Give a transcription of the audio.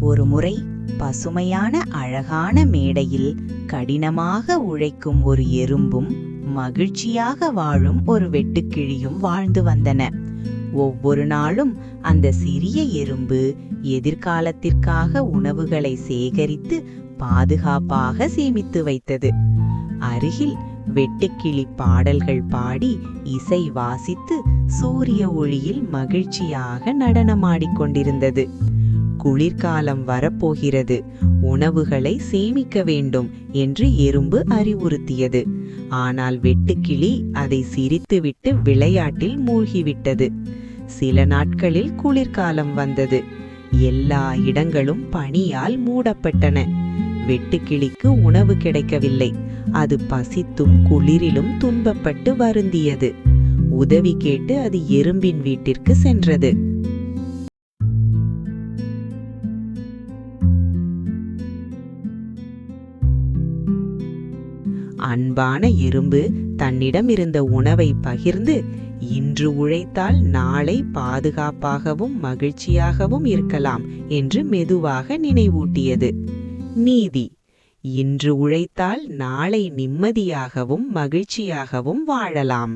ஒருமுறை பசுமையான அழகான மேடையில் கடினமாக உழைக்கும் ஒரு எறும்பும் மகிழ்ச்சியாக வாழும் ஒரு வெட்டுக்கிளியும் வாழ்ந்து வந்தன. ஒவ்வொரு நாளும் அந்த சிறிய எறும்பு எதிர்காலத்திற்காக உணவுகளை சேகரித்து பாதுகாப்பாக சேமித்து வைத்தது. அருகில் வெட்டுக்கிளி பாடல்கள் பாடி இசை வாசித்து சூரிய ஒளியில் மகிழ்ச்சியாக நடனமாடிக்கொண்டிருந்தது. குளிர்காலம் வரப்போகிறது, உணவுகளை சேமிக்க வேண்டும் என்று எறும்பு அறிவுறுத்தியது. ஆனால் வெட்டுக்கிளி அதை சிரித்துவிட்டு விளையாட்டில் மூழ்கிவிட்டது. சில நாட்களில் குளிர்காலம் வந்தது. எல்லா இடங்களும் பனியால் மூடப்பட்டன. வெட்டுக்கிளிக்கு உணவு கிடைக்கவில்லை. அது பசித்தும் குளிரிலும் துன்பப்பட்டு வருந்தியது. உதவி கேட்டு அது எறும்பின் வீட்டிற்கு சென்றது. அன்பான எறும்பு தன்னிடம் இருந்த உணவை பகிர்ந்து, இன்று உழைத்தால் நாளை பாதுகாப்பாகவும் மகிழ்ச்சியாகவும் இருக்கலாம் என்று மெதுவாக நினைவூட்டியது. நீதி: இன்று உழைத்தால் நாளை நிம்மதியாகவும் மகிழ்ச்சியாகவும் வாழலாம்.